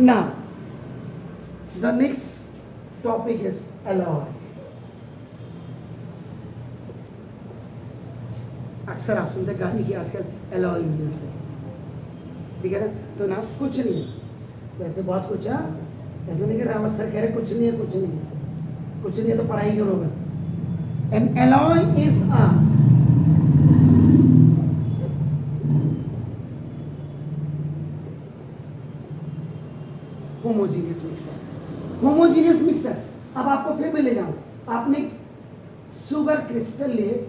Now the next topic is alloy. अक्सर आप सुनते गाड़ी की आजकल एलॉय व्हील्स है, ठीक है ना। तो ना कुछ नहीं है, वैसे बहुत कुछ है, ऐसा नहीं कि रावत सर कह रहे कुछ नहीं है, कुछ नहीं है, कुछ नहीं है तो पढ़ाई करोगे। N alloy is a homogeneous mixer. Homogeneous mixer, अब आपको फिर मैं ले जाऊं, आपने शुगर क्रिस्टल लिए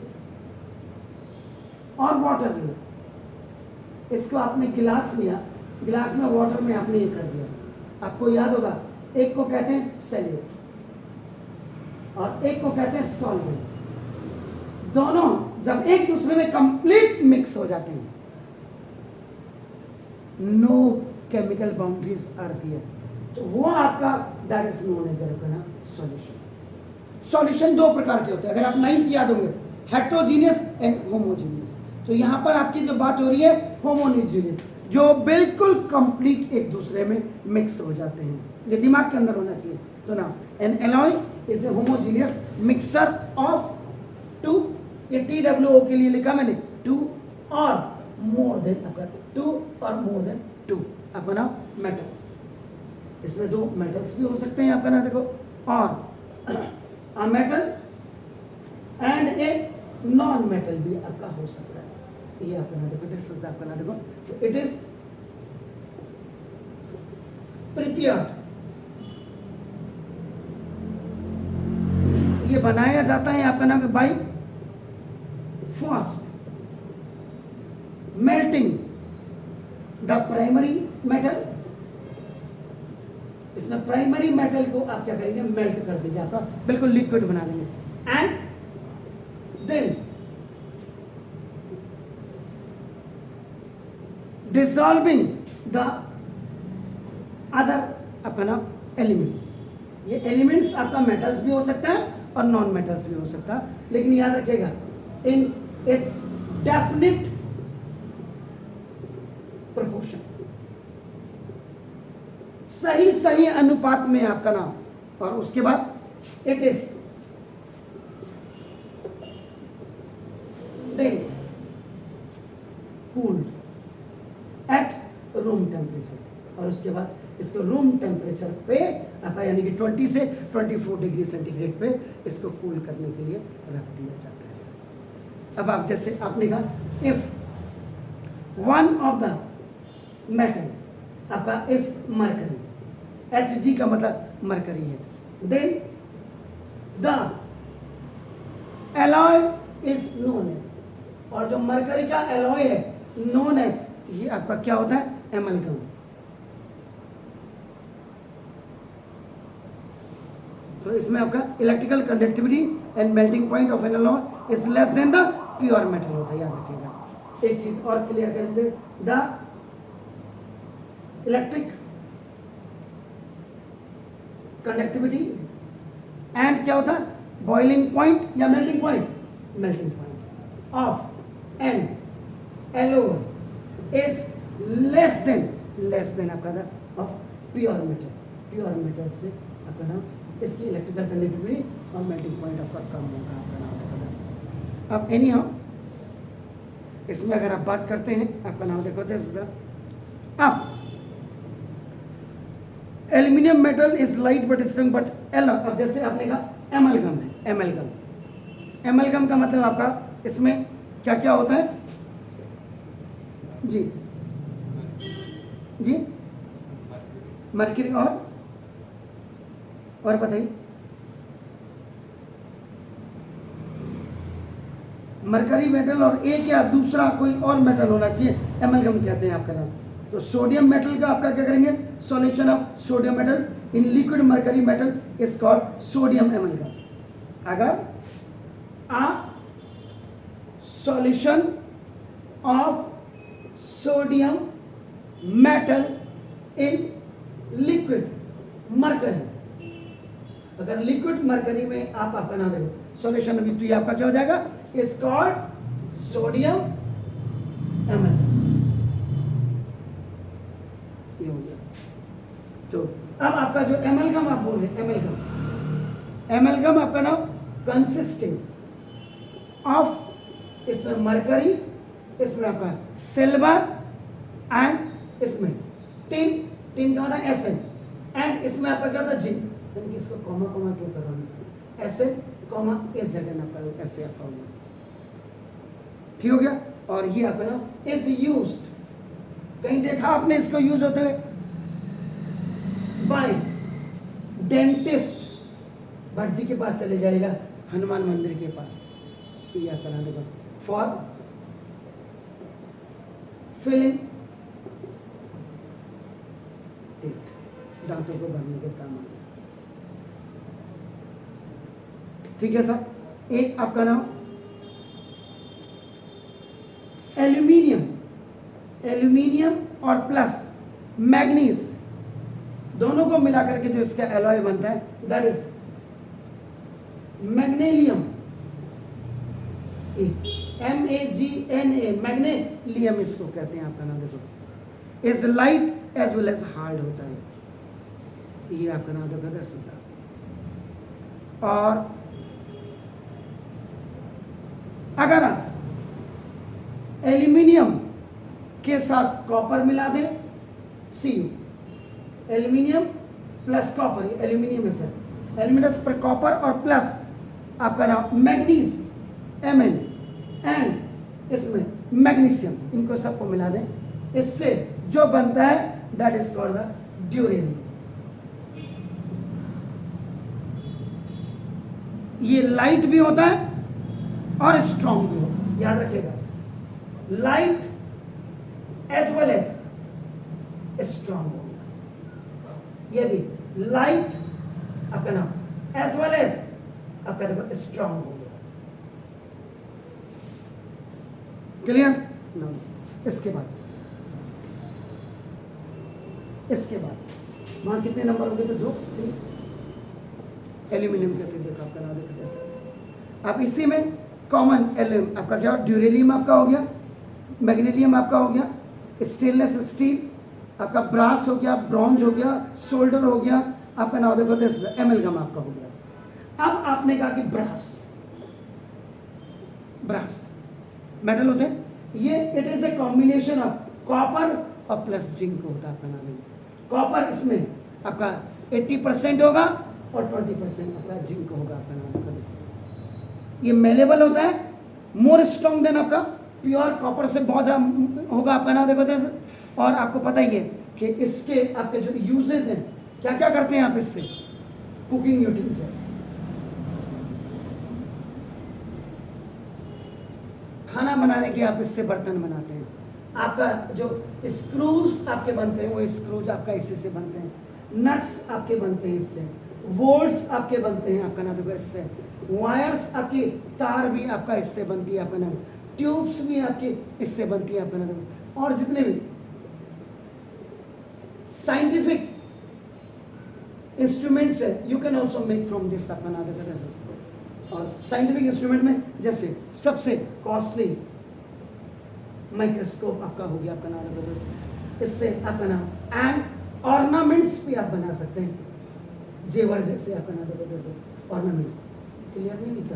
और वाटर लिया, इसको आपने गिलास लिया, गिलास में वाटर में आपने ये कर दिया, आपको याद होगा एक को कहते हैं सैल्यूट और एक को कहते हैं सॉल्वेंट। दोनों जब एक दूसरे में कंप्लीट मिक्स हो जाते हैं, no chemical boundaries are there, तो वो आपका that is known as solution. Solution दो प्रकार के होते हैं, अगर आप 9th याद होंगे, हेट्रोजीनियस एंड होमोजीनियस। तो यहां पर आपकी जो बात हो रही है होमोजीनियस, जो बिल्कुल कंप्लीट एक दूसरे में मिक्स हो जाते हैं, ये दिमाग के अंदर होना चाहिए। तो ना an alloy is a homogeneous mixer of two, ये TWO के लिए लिखा मैंने, टू और मोर देन, आपका टू और मोर देन टू, आपका ना मेटल्स, इसमें दो मेटल्स भी हो सकते हैं आपका ना, देखो, और a metal and a non metal भी आपका हो सकता है। ये आपका ना देखो, दिस इज आपका ना देखो, तो इट इज प्रिपेयर्ड, ये बनाया जाता है आपका नाम by fast melting the primary metal. इसमें प्राइमरी मेटल को आप क्या करेंगे, मेल्ट कर देंगे, आपका बिल्कुल लिक्विड बना देंगे, and then dissolving the other आपका नाम एलिमेंट्स। ये एलिमेंट्स आपका मेटल्स भी हो सकता है और नॉन मेटल्स भी हो सकता है, लेकिन याद रखिएगा इन इट्स डेफिनिट प्रोपोर्शन, सही सही अनुपात में आपका नाम, और उसके बाद it is then cooled at room temperature, और उसके बाद इसको रूम टेम्परेचर पे आपका यानी कि 20 से 24 डिग्री सेंटीग्रेड पे इसको कूल करने के लिए रख दिया जाता है। अब आप जैसे आपने कहा if one of the metal आपका इस मरकरी, Hg का मतलब मरकरी है, then the alloy is known as, और जो मरकरी का एलॉय है नोन एज, ये आपका क्या होता है, एमलगम। तो इसमें आपका electrical conductivity and melting point of N alloy is less than the pure metal होता है, याद रखिएगा। एक चीज और क्लियर कर दीजिए, द इलेक्ट्रिक कंडक्टिविटी एंड क्या होता है, बॉइलिंग पॉइंट या melting point, melting point of N alloy is less than आपका था of pure metal, pure metal से आपका नाम, इसकी इलेक्ट्रिकल कंडक्टिविटी और मेल्टिंग पॉइंट आपका कम होगा, आपका नाम देखो 10। अब एनी हाउ इसमें अगर आप बात करते हैं, आपका नाम देखो दिस द, अब aluminium metal is light but strong but alloy, अब जैसे आपने कहा एमलगम है, एमलगम, एमलगम का मतलब आपका इसमें क्या क्या होता है जी, जी मर्क्यूरी और बताइए, मरकरी मेटल और एक या दूसरा कोई और मेटल होना चाहिए, एमलगम कहते हैं आपका नाम। तो सोडियम मेटल का आपका क्या करेंगे, solution of sodium metal in liquid mercury metal is called sodium amalgam. अगर a solution of sodium metal in liquid mercury, अगर लिक्विड मरकरी में आप आपका नाम देखो सॉल्यूशन अभी, तो ये आपका क्या हो जाएगा, इज कॉल्ड सोडियम एमलगम, ये हो गया। तो अब आपका जो एमएलगम आप बोल रहे हैं, एमएलगम आपका नाम कंसिस्टिंग ऑफ, इसमें मरकरी, इसमें आपका सिल्वर एंड इसमें टिन, टिन का मतलब एसएन, एंड इसमें आपका क्या होता है जिंक। यानी कि इसको कॉमा कॉमा क्यों कर रहा हूँ, एसएन कॉमा एजेड आपका ऐसे आपका होगा, ठीक हो गया। और ये आपका ना इज यूज्ड, कहीं देखा आपने इसको यूज होते हुए, बाय डेंटिस्ट, भट्ट जी के पास चले जाएगा, हनुमान मंदिर के पास, ये आपका नाम देखो, फॉर फिलिंग टीथ, दांतों को भरने के काम आता है, ठीक है सर। एक आपका नाम एल्यूमिनियम, एल्यूमिनियम और प्लस मैग्नीज दोनों को मिलाकर के जो इसका एलॉय बनता है, that is magnalium, MAGNA, magnalium इसको कहते हैं आपका नाम देखो, is light as well as hard होता है, ये आपका नाम देखो 10,000। और अगर आप एल्यूमिनियम के साथ कॉपर मिला दें, Cu, एल्यूमिनियम प्लस कॉपर, ये एल्यूमिनियम है सर, एल्यूमिनियम पर कॉपर और प्लस आपका नाम मैग्नीज Mn एंड इसमें मैग्नीशियम, इनको सबको मिला दें, इससे जो बनता है दैट इज कॉल्ड द ड्यूरेनियम। ये लाइट भी होता है और स्ट्रॉन्ग भी होता है, याद रखिएगा, light as well as strong होगा, ये भी लाइट आपका नाम एज वेल एज आपका देखो स्ट्रॉन्ग हो गया, क्लियर ना। इसके बाद वहां कितने नंबर हो गए थे, 2, 3, एल्यूमिनियम के थे, देखो आपका नाम देखो ऐसे। अब इसी में कॉमन एल्यूम आपका क्या, ड्यूरेलियम आपका हो गया, मैग्नीशियम आपका हो गया, स्टेनलेस स्टील आपका, ब्रास हो गया, ब्रॉन्ज हो गया, सोल्डर हो गया, आपका नाम देखो एमएलगम आपका हो गया। अब आपने कहा कि ब्रास मेटल होते हैं, ये it is a combination of copper और प्लस जिंक होता है आपका नाम। कॉपर इसमें आपका 80% होगा और 20% आपका जिंक होगा आपका नाम। ये मेलेबल होता है, मोर स्ट्रॉन्ग देन आपका प्योर कॉपर से बहुत ज़्यादा होगा आपका नाम देखो जैसे। और आपको पता ही है कि इसके आपके जो यूजेज हैं, क्या क्या करते हैं आप इससे, कुकिंग यूटेंसिल्स, खाना बनाने के आप इससे बर्तन बनाते हैं, आपका जो स्क्रूज आपके बनते हैं वो स्क्रूज आपका इसी से बनते हैं, नट्स आपके बनते हैं इससे, वोल्ट्स आपके बनते हैं आपका ना देखो इससे, वायर्स आपकी तार भी आपका इससे बनती है आपका नाम, ट्यूब्स भी आपकी इससे बनती है आपका ना देखो, और जितने भी साइंटिफिक इंस्ट्रूमेंट्स है you can also make from this आपका ना देखो जैसे। और साइंटिफिक इंस्ट्रूमेंट में जैसे सबसे कॉस्टली माइक्रोस्कोप आपका हो गया आपका नाम देखो जैसे, इससे आपका नाम एंड ऑर्नामेंट्स भी आप बना सकते हैं, जेवर जैसे आपका नाम देखो जैसे ऑर्नामेंट्स, क्लियर नहीं दिखता,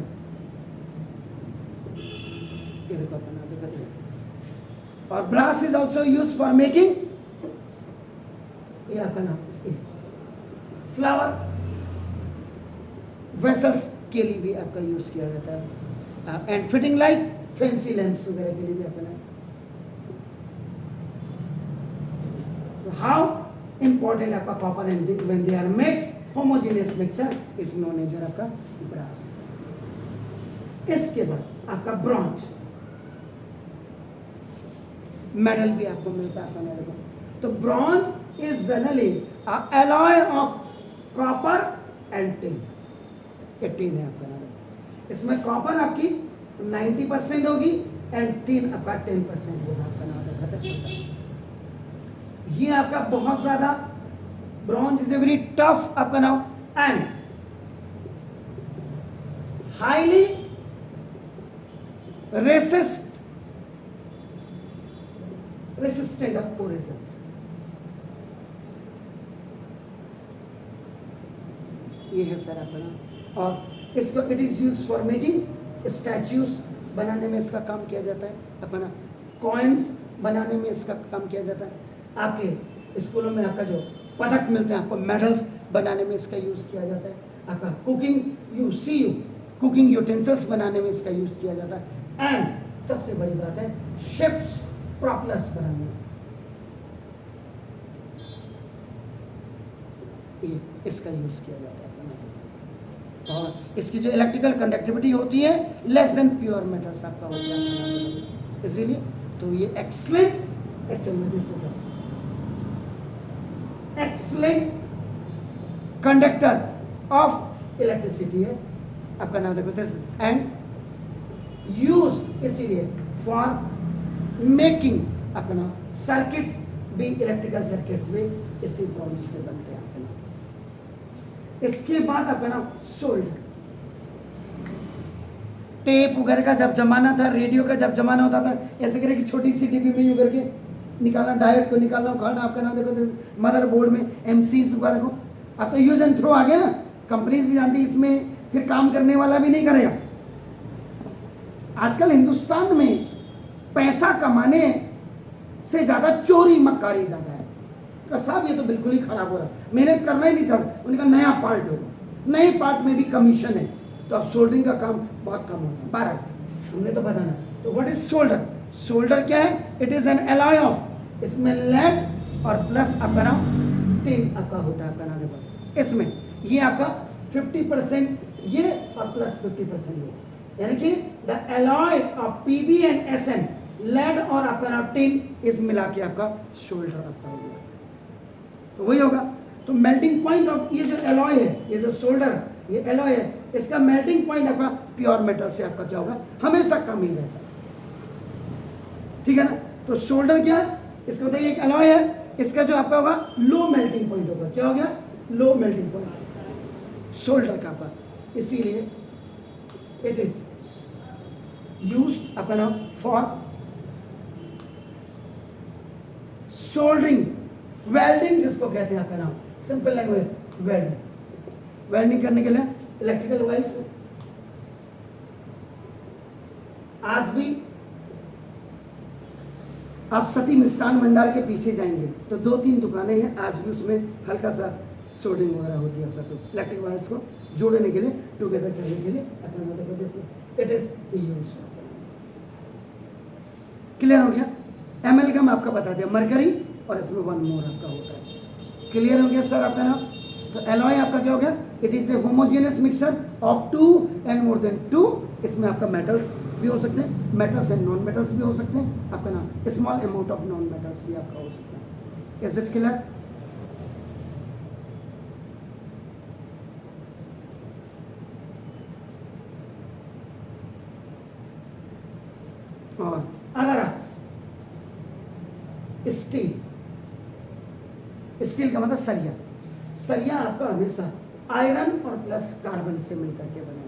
ये देखो आपका नाम देखो जैसे। और brass is also use for making, ये आपका नाम फ्लावर वेसल्स के लिए भी आपका यूज किया जाता है, and fitting like fancy lamps वगैरह के लिए भी आपका नाम। तो हाउ इंपॉर्टेंट आपका copper and zinc when they are mix, homogeneous mixture is known as आपका ब्रास। इसके बाद आपका ब्रॉन्ज मेटल भी आपको मिलता है आपका मेटल। तो bronze is generally alloy of copper and tin, ये टिन है आपका नाम। इसमें कॉपर आपकी 90% होगी एंड टिन आपका 10% होगा आपका नाम है। ये आपका बहुत ज्यादा bronze is a very tough आपका नाम एंड हाईली रेसिस्टेंट ऑफ कोरेजन। ये है सर अपना। और इसको it is use for making statues बनाने में इसका काम किया जाता है अपना, कॉइन्स बनाने में इसका काम किया जाता है, आपके स्कूलों में आपका जो पदक मिलते हैं आपको मेडल्स बनाने में इसका यूज़ किया जाता है, आपका कुकिंग यूटेंसिल्स बनाने में इसका यूज़ किया जाता है, एंड सबसे बड़ी बात है शिप्स प्रॉपलर्स बनाने में ये इसका यूज़ किया जाता है। और इसकी जो इलेक्ट्रिकल कंडक्टिविटी होती है लेस देन प्योर मेटल्स आपका हो गया, इसीलिए तो ये excellent excellent conductor of electricity है आपका नाम देखो दिस एंड यूज इसीलिए फॉर मेकिंग आपका नाम सर्किट्स भी, इलेक्ट्रिकल सर्किट्स भी इसी ब्रॉन्ज से बनते हैं आपका नाम। इसके बाद आपका नाम सोल्डर, टेप वगैरह का जब जमाना था, रेडियो का जब जमाना होता था, ऐसे करके छोटी सी डिब्बी में यूं करके निकालना, डायोड को निकालना, उखाड़ना, आपका नाम देखो मदरबोर्ड में एमसीज वगैरह को। अब तो यूज एंड थ्रो आ गया ना, कंपनीज भी जानती है, इसमें फिर काम करने वाला भी नहीं करेगा। आजकल हिंदुस्तान में पैसा कमाने से ज़्यादा चोरी मक्कारी ज़्यादा है। कहा साहब ये तो बिल्कुल ही खराब हो रहा है, मेहनत करना ही नहीं चाहता। उन्होंने कहा नया पार्ट होगा, नए पार्ट में भी कमीशन है, तो अब सोल्डरिंग का काम बहुत कम होता है। 12 हमने तो बताना। तो व्हाट इज सोल्डर? सोल्डर क्या है? It is an alloy of, इसमें लेड और प्लस आपका नाम टिन आपका होता है आपका नाम देखो। इसमें ये आपका 50% ये और प्लस 50% ये, यानी कि the alloy of PB and SN, lead और आपका नाम टिन इस मिला के आपका सोल्डर आपका हो गया। तो वही होगा। तो मेल्टिंग पॉइंट ऑफ ये जो एलॉय है, ये जो सोल्डर, ये एलॉय है, इसका मेल्टिंग पॉइंट आपका प्योर मेटल से आपका क्या होगा, हमेशा कम ही रहता है। ठीक है ना। तो सोल्डर क्या है, इसका बताइए एक एलॉय है, इसका जो आपका होगा लो मेल्टिंग पॉइंट होगा। क्या हो गया? लो मेल्टिंग पॉइंट सोल्डर का आपका, इसीलिए इट इज यूज्ड आपका नाम फॉर सोल्डरिंग, वेल्डिंग जिसको कहते हैं आपका नाम, सिंपल लैंग्वेज वेल्डिंग। वेल्डिंग करने के लिए इलेक्ट्रिकल वायर्स, आज भी आप सती मिष्ठान भंडार के पीछे जाएंगे तो 2-3 दुकानें हैं, आज भी उसमें हल्का सा सोल्डरिंग वगैरह होती है आपका। तो इलेक्ट्रिक वायर्स को जोड़ने के लिए, टुगेदर करने के लिए अपना Madhya Pradesh it is use. Clear हो गया? एमएलगम आपका बता दिया, मरकरी और इसमें 1 मोर आपका होता है। क्लियर हो गया सर आपका नाम? तो एलॉय आपका क्या हो गया? It is a homogeneous mixture of 2 and more than 2। इसमें आपका मेटल्स भी हो सकते हैं, मेटल्स एंड नॉन मेटल्स भी हो सकते हैं आपका नाम, small amount of non metals भी आपका हो सकता है। Is it clear? और अगर आप स्टील का मतलब सरिया, सरिया आपका हमेशा आयरन और प्लस कार्बन से मिलकर के बनेगा।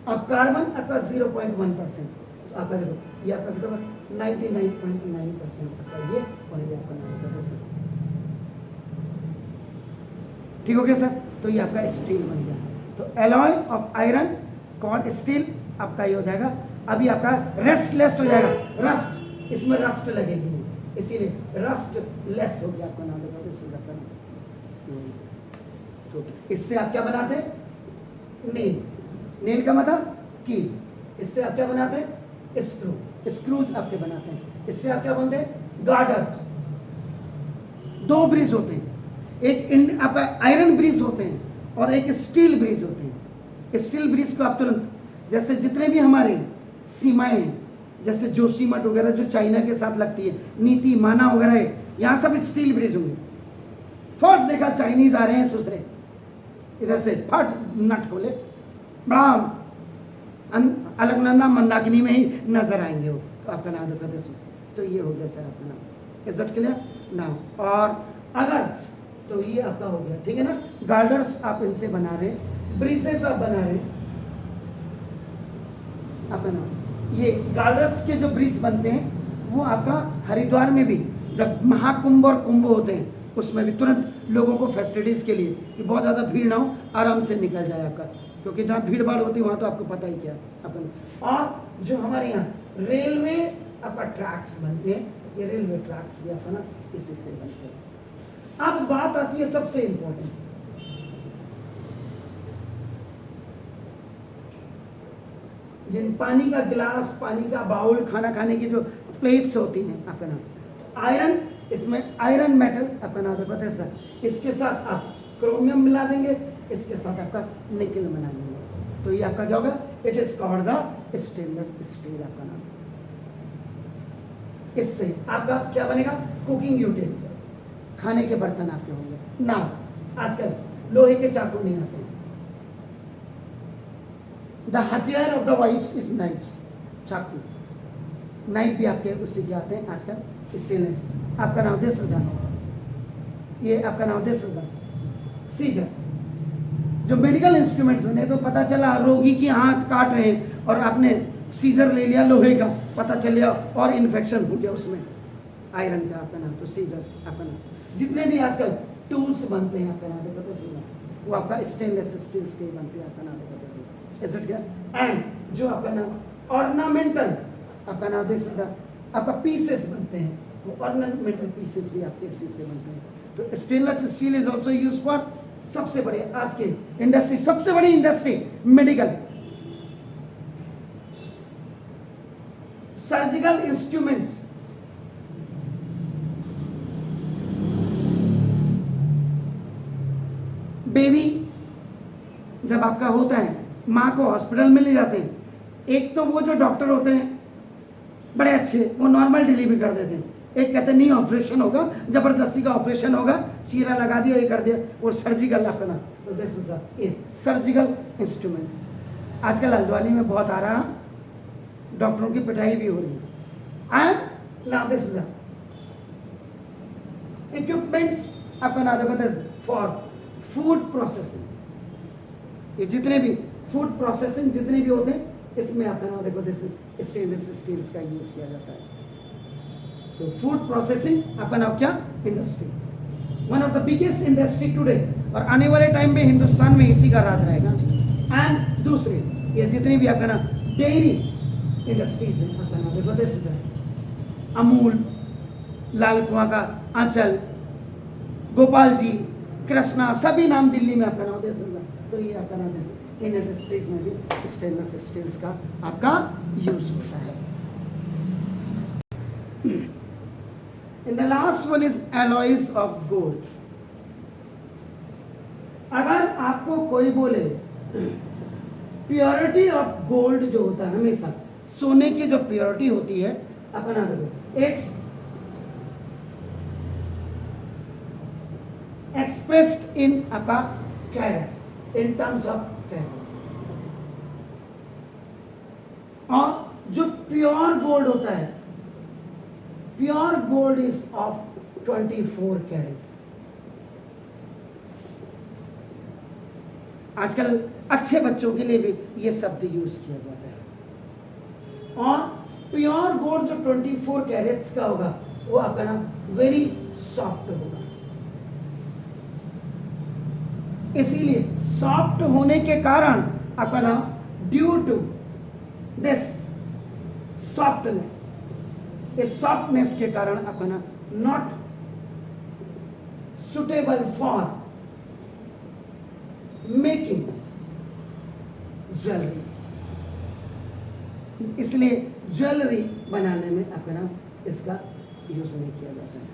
अब कार्बन आपका 0.1%, तो आपका देखो ये आपका कितना 99.9% आपका ये, और ये आपका 9%। ठीक हो गया सर? तो ये आपका स्टील बन गया। तो alloy of iron called steel आपका ये हो जाएगा। अभी आपका रेस्टलेस हो जाएगा, रस्ट, इसमें रस्ट लगेगी नहीं, इसीलिए रस्ट लेस हो गया आपका नाम देखो। तो इससे आप क्या बनाते हैं? नेल, नेल का मतलब कील। इससे आप क्या बनाते हैं? स्क्रू, स्क्रूज आपके बनाते हैं। इससे आप क्या बनते हैं? गार्डर। 2 ब्रिज होते हैं, एक आपका आयरन ब्रिज होते हैं और एक स्टील ब्रिज होते हैं। स्टील ब्रिज को आप तुरंत, जैसे जितने भी हमारे सीमाएं, जैसे जोशीमठ वगैरह जो चाइना के साथ लगती है, नीति माना वगैरह है, यहाँ सब स्टील ब्रिज होंगे। फट देखा चाइनीज आ रहे हैं दूसरे इधर से, फट नट खोले, बड़ा अलकनंदा मंदाकिनी में ही नजर आएंगे वो। तो आपका नाम देखा दिस। तो ये हो गया सर आपका नाम। Is that clear now? और अगर तो ये आपका हो गया, ठीक है ना। गार्डर्स आप इनसे बना रहे हैं, ब्रिसेस आप बना रहे हैं आपका नाम। ये गार्डर्स के जो ब्रिज बनते हैं वो आपका हरिद्वार में भी जब महाकुंभ और कुंभ होते हैं, उसमें भी तुरंत लोगों को फैसिलिटीज़ के लिए कि बहुत ज़्यादा भीड़ ना हो, आराम से निकल जाए आपका, क्योंकि जहाँ भीड़ भाड़ होती है वहाँ तो आपको पता ही क्या अपन। और जो हमारे यहाँ रेलवे आपका ट्रैक्स बनते हैं, ये रेलवे ट्रैक्स भी आपका ना इसी से बनते हैं। अब बात आती है सबसे इंपॉर्टेंट, जिन पानी का गिलास, पानी का बाउल, खाना खाने की जो प्लेट्स होती हैं आपका नाम आयरन, इसमें आयरन मेटल आपका नाम होता है ऐसा, इसके साथ आप क्रोमियम मिला देंगे, इसके साथ आपका निकल बना देंगे, तो ये आपका क्या होगा, it is called the stainless steel आपका नाम। इससे आपका क्या बनेगा, कुकिंग यूटेंसिल्स, खाने के बर्तन आपके होंगे। नाउ आजकल लोहे के चाकू नहीं आते हैं, द हथियार of the wives is knives, चाकू, नाइफ भी आपके उससे क्या आते हैं आजकल स्टेनलेस। आपका नाम दे सकता, ये आपका नाम दे सकता सीजर्स, जो मेडिकल इंस्ट्रूमेंट्स बने, तो पता चला रोगी की हाथ काट रहे हैं और आपने सीजर ले लिया लोहे का, पता चल गया और इन्फेक्शन हो गया उसमें, आयरन का आपका नाम, तो सीजर्स आपका नाम। जितने भी आजकल टूल्स बनते हैं आपका नाम देखो सीजर, वो आपका स्टेनलेस स्टील्स के बनते हैं आपका नाम देखो ऐसा क्या। एंड जो आपका नाम ऑर्नामेंटल आपका नाम देख सकता, आपका पीसेस बनते हैं, वो ऑर्नामेंटल पीसेस भी आपके इसी से बनते हैं। तो stainless steel is also use for, सबसे बड़े आज के इंडस्ट्री, सबसे बड़ी industry medical, surgical instruments, baby जब आपका होता है, माँ को हॉस्पिटल में ले जाते हैं, एक तो वो जो डॉक्टर होते हैं बड़े अच्छे, वो नॉर्मल डिलीवरी कर देते हैं, एक कहते हैं नहीं ऑपरेशन होगा, जबरदस्ती का ऑपरेशन होगा, चीरा लगा दिया, ये कर दिया, और सर्जिकल आपका ना, तो this is the surgical instruments. आजकल हल्द्वानी में बहुत आ रहा, डॉक्टरों की पिटाई भी हो रही है। And now this is the equipments आपका नाम देखो फॉर फूड प्रोसेसिंग, ये जितने भी फूड प्रोसेसिंग जितने भी होते हैं, इसमें आपका नाम देखो स्टेनलेस स्टील्स का यूज किया जाता है। तो फूड प्रोसेसिंग आपका नाम क्या, industry, one of the biggest industry today, और आने वाले टाइम में हिंदुस्तान में इसी का राज रहेगा। एंड दूसरे ये जितने भी आपका नाम डेयरी इंडस्ट्रीज है आपका नाम देखो, अमूल, लाल कुआं का आंचल, गोपाल जी, कृष्णा, सभी नाम दिल्ली में आपका नाम दे सकता, तो ये आपका नाम दे, इन इंडस्ट्रीज में भी स्टेनलेस स्टील्स का आपका यूज होता है। In the last one is alloys of gold. अगर आपको कोई बोले प्योरिटी ऑफ गोल्ड जो होता है, हमेशा सोने की जो प्योरिटी होती है अपना देखो, एक्सप्रेस्ड इन आपका carats, in terms of carats, और जो प्योर गोल्ड होता है, pure gold is of 24 carat. आजकल अच्छे बच्चों के लिए भी ये शब्द यूज किया जाता है। और प्योर गोल्ड जो 24 कैरेट्स का होगा, वो आपका नाम वेरी सॉफ्ट होगा। इसीलिए सॉफ्ट होने के कारण आपका नाम, ड्यू टू दिस सॉफ्टनेस, इस सॉफ्टनेस के कारण आपका नाम not suitable for making jewelleries, इसलिए ज्वेलरी बनाने में आपका नाम इसका यूज नहीं किया जाता है।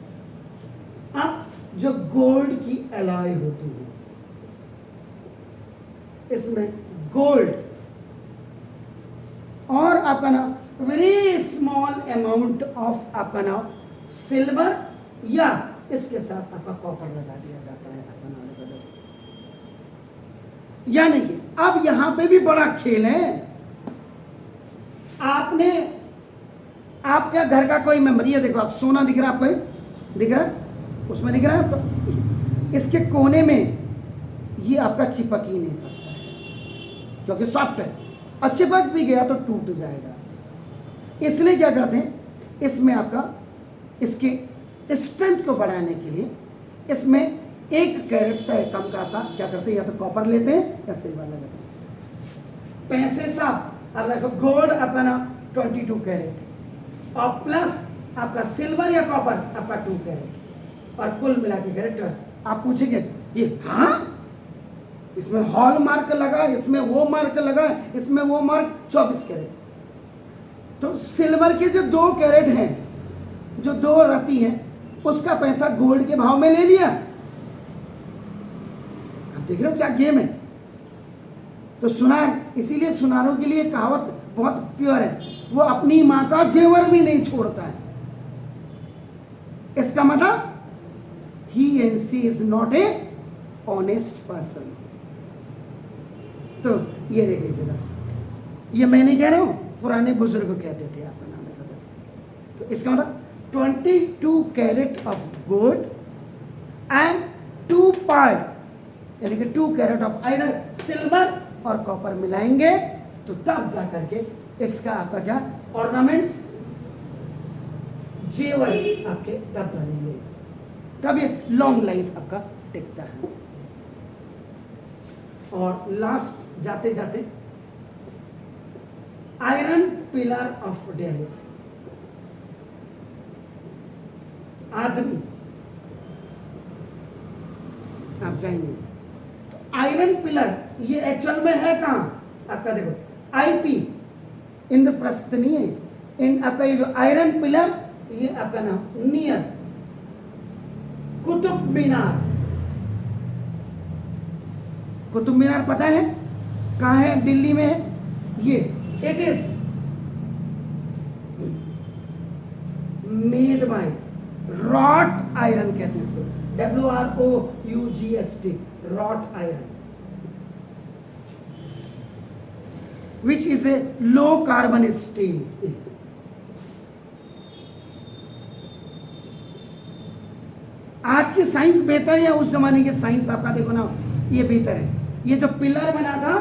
अब जो गोल्ड की एलॉय होती है, इसमें गोल्ड और आपका नाम वेरी स्मॉल अमाउंट ऑफ आपका नाम सिल्वर, या इसके साथ आपका कॉपर लगा दिया जाता है आपका नाम। यानी कि अब यहां पे भी बड़ा खेल है। आपने, आपका घर का कोई मेमोरी है, देखो आप सोना दिख रहा है आपको, दिख रहा है उसमें, दिख रहा है आपको, इसके कोने में ये आपका चिपक ही नहीं सकता है क्योंकि सॉफ्ट है, और चिपक भी गया तो टूट जाएगा। इसलिए क्या करते हैं, इसमें आपका इसके स्ट्रेंथ को बढ़ाने के लिए इसमें 1 कैरेट से कम का आपका क्या करते हैं, या तो कॉपर लेते हैं या सिल्वर लगाते हैं। पैसे साहब अब देखो गोल्ड आपका ना 22 कैरेट और प्लस आपका सिल्वर या कॉपर आपका 2 कैरेट और कुल मिला के कैरेट 12। आप पूछेंगे ये हाँ इसमें हॉल मार्क लगा, इसमें वो मार्क लगा, इसमें वो मार्क 24 कैरेट। तो सिल्वर के जो 2 कैरेट हैं, जो 2 रत्ती हैं, उसका पैसा गोल्ड के भाव में ले लिया। आप देख रहे हो क्या गेम है। तो सुनार, इसीलिए सुनारों के लिए कहावत बहुत प्योर है, वो अपनी मां का जेवर भी नहीं छोड़ता है। इसका मतलब he and she is not a honest person। तो ये देख लीजिएगा, ये मैं नहीं कह रहा हूं, पुराने बुजुर्ग कहते थे आपका नाम देखा दस। तो इसका मतलब 22 carat of gold and 2 part यानी कि 2 कैरेट ऑफ आइदर सिल्वर और कॉपर मिलाएंगे तो तब जा करके इसका आपका क्या ऑर्नामेंट्स जेवर आपके तब बनेंगे, तब ये लॉन्ग लाइफ आपका टिकता है। और लास्ट जाते जाते आयरन पिलर ऑफ दिल्ली, आज भी आप जाएंगे तो आयरन पिलर ये एक्चुअल में है कहां आपका, देखो आईपी इंद्रप्रस्थ नहीं है, इन आपका ये जो आयरन पिलर ये आपका नाम नियर कुतुब मीनार। कुतुब मीनार पता है कहां है, दिल्ली में है। ये it is made by wrought iron कहते हैं इसको, WROUGST, wrought iron, which is a low carbon steel। आज की साइंस बेहतर है या उस जमाने की साइंस आपका देखो ना ये बेहतर है। ये जो पिलर बना था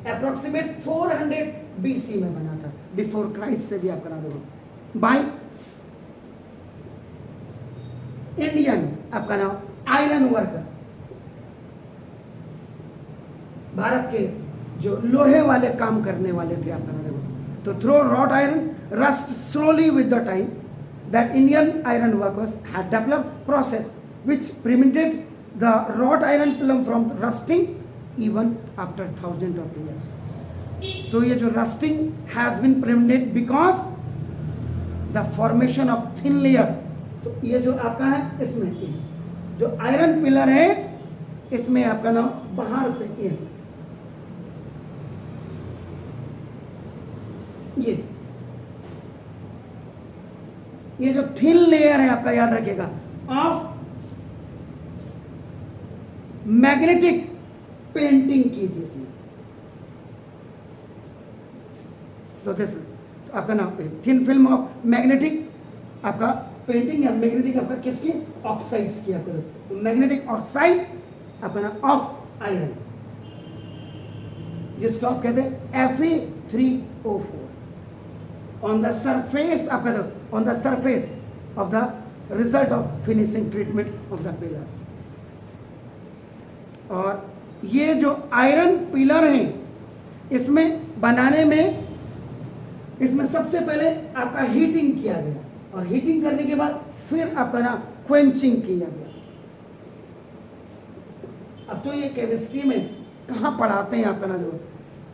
अप्रोक्सीमेट 400 BC में बना था, बिफोर क्राइस्ट से भी आपका ना देखो, बाय इंडियन आपका नाम आयरन वर्कर, भारत के जो लोहे वाले काम करने वाले थे आपका ना देखो। तो though wrought iron rust slowly with the time, that Indian iron workers had developed process which prevented the wrought iron film from rusting even after thousands of years। तो ये जो rusting has been prevented because the formation of thin layer। तो ये जो आपका है इसमें ये जो आयरन पिलर है इसमें आपका नाम बाहर से ये जो थिन लेयर है आपका याद रखिएगा ऑफ मैग्नेटिक पेंटिंग की थी इसमें। तो दिस तो आपका नाम थिन फिल्म ऑफ मैग्नेटिक आपका पेंटिंग या मैग्नेटिक आपका किसकी ऑक्साइड्स की आपका, तो मैग्नेटिक ऑक्साइड आपका नाम ऑफ आयरन जिसको आप कहते हैं Fe3O4 on the surface आपका on the surface of the result of finishing treatment of the pillars। और ये जो आयरन पिलर हैं इसमें बनाने में इसमें सबसे पहले आपका हीटिंग किया गया और हीटिंग करने के बाद फिर आपका ना क्वेंचिंग किया गया। अब तो ये केमिस्ट्री में कहाँ पढ़ाते हैं आपका ना देखो,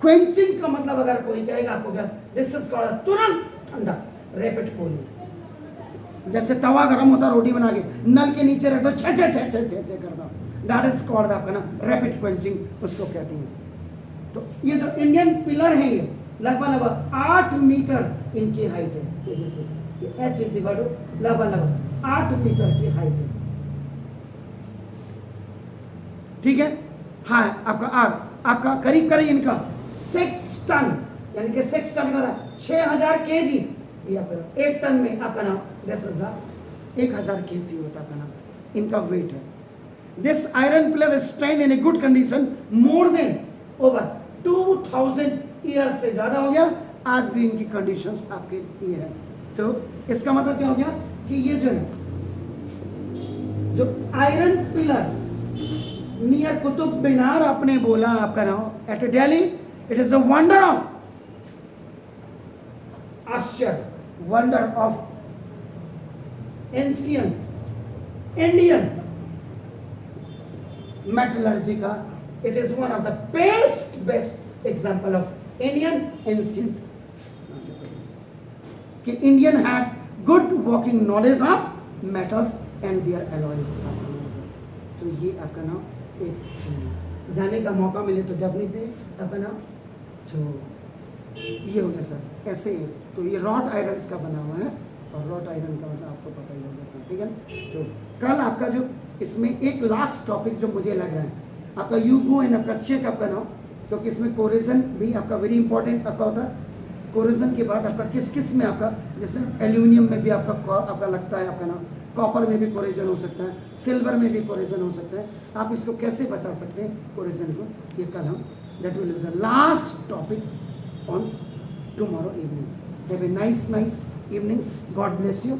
क्वेंचिंग का मतलब अगर कोई कहेगा आपको क्या, दिस इज कॉल्ड तुरंत ठंडा रैपिड कूलिंग। जैसे तवा गर्म होता रोटी बना के नल के नीचे रख दो छे छे छे छे छे छे कर दो, दैट इज कॉल्ड आपका ना रैपिड क्वेंचिंग उसको कहते हैं। तो ये जो इंडियन पिलर है ये लगभग 8 मीटर इनकी हाइट है। ये एच इज इक्वल टू लगभग 8 मीटर की हाइट है, ठीक है। हाँ आपका आपका करीब करीब इनका 6 टन यानी कि 6 टन का 6000 kg, ये आपका 1 टन में आपका नाम 10,000 kg होता है नाम इनका वेट है। This iron pillar is stand in a good condition more than over 2000 years से ज्यादा हो गया, आज भी इनकी कंडीशंस आपके ये है। तो इसका मतलब क्या हो गया कि ये जो है जो iron pillar near Qutub Minar आपने बोला, आपका नाम at Delhi, it is a wonder of आश्चर्य, wonder of ancient Indian metallurgy का, it is one of the best example of Indian ancient कि Indian had good working knowledge of metals and their alloys. तो ये आपका नाम एक जाने का मौका मिले तो डेफिनेटली आपका नाम, तो ये हो गया सर ऐसे। तो ये रॉट आयरन्स का बना हुआ है, और रॉट आयरन का मतलब आपको पता ही होगा, ठीक है। तो कल आपका जो इसमें एक लास्ट टॉपिक जो मुझे लग रहा है आपका यूगो एंड आपका चेक आपका नाम, क्योंकि इसमें कोरेजन भी आपका वेरी इंपॉर्टेंट आपका होता है। कोरेजन के बाद आपका किस किस में आपका, जैसे एल्यूमिनियम में भी आपका लगता है आपका नाम, कॉपर में भी कोरेजन हो सकता है, सिल्वर में भी कोरेजन हो सकता है। आप इसको कैसे बचा सकते हैं कोरेजन को, ये कल हम, that will be the last topic on tomorrow evening. Have a nice evenings, God bless you.